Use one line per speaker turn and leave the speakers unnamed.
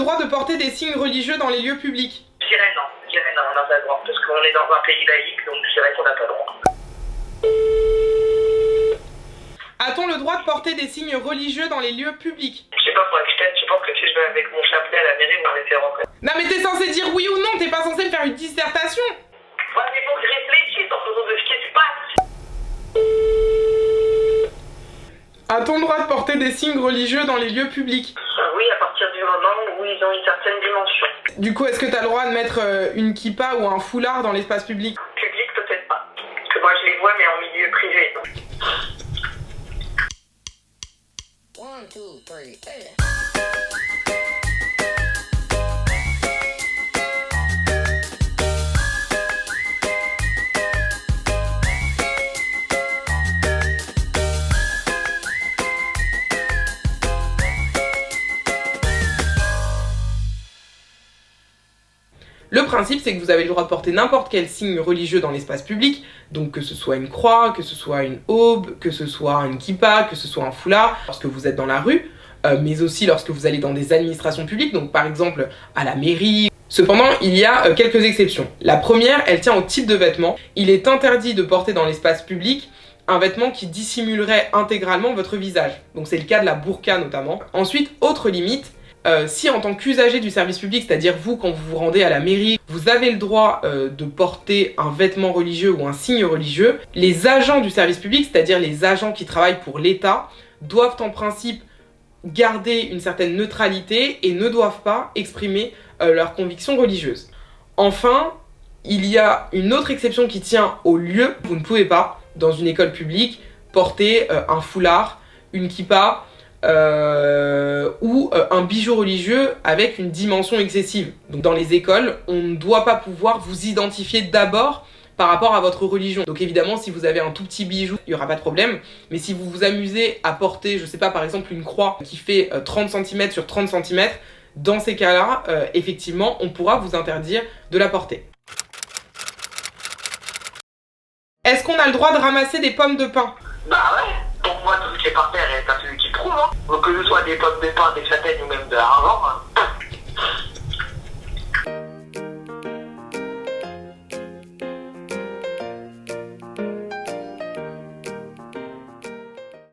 droit de porter des signes religieux dans les lieux publics?
Je dirais non, on n'a pas le droit, parce qu'on est dans un pays laïque, donc je dirais qu'on n'a pas le droit.
A-t-on le droit de porter des signes religieux dans les lieux publics?
Je sais pas, faudrait que je teste, je pense que si je vais avec mon chapelet à la mairie, on va me laisser rentrer.
Non mais t'es censé dire oui ou non, t'es pas censé me faire une dissertation.
Ouais, mais faut que je réfléchisse en faisant de ce qui se passe.
A-t-on le droit de porter des signes religieux dans les lieux publics?
Oui, à partir du moment où ils ont une certaine dimension.
Du coup, est-ce que t'as le droit de mettre une kippa ou un foulard dans l'espace public?
Public, peut-être pas. Parce que moi, je les vois, mais en milieu privé.
1, 2, 3, hey.
Le principe, c'est que vous avez le droit de porter n'importe quel signe religieux dans l'espace public, donc que ce soit une croix, que ce soit une aube, que ce soit une kippa, que ce soit un foulard, lorsque vous êtes dans la rue, mais aussi lorsque vous allez dans des administrations publiques, donc par exemple à la mairie. Cependant, il y a quelques exceptions. La première, elle tient au type de vêtement. Il est interdit de porter dans l'espace public un vêtement qui dissimulerait intégralement votre visage. Donc c'est le cas de la burqa notamment. Ensuite, autre limite, si en tant qu'usager du service public, c'est-à-dire vous quand vous vous rendez à la mairie, vous avez le droit de porter un vêtement religieux ou un signe religieux, les agents du service public, c'est-à-dire les agents qui travaillent pour l'État, doivent en principe garder une certaine neutralité et ne doivent pas exprimer leurs convictions religieuses. Enfin, il y a une autre exception qui tient au lieu. Vous ne pouvez pas, dans une école publique, porter un foulard, une kippa, ou un bijou religieux avec une dimension excessive. Donc dans les écoles, on ne doit pas pouvoir vous identifier d'abord par rapport à votre religion. Donc évidemment, si vous avez un tout petit bijou, il n'y aura pas de problème. Mais si vous vous amusez à porter, je sais pas, par exemple une croix qui fait 30 cm sur 30 cm, dans ces cas-là, effectivement, on pourra vous interdire de la porter. Est-ce qu'on a le droit de ramasser des pommes de pin?
Bah ouais, pour moi, tout ce qui est par terre est un celui qui trouve, hein. Donc que ce soit des pommes de pin, des châtaignes ou même de l'argent, hein.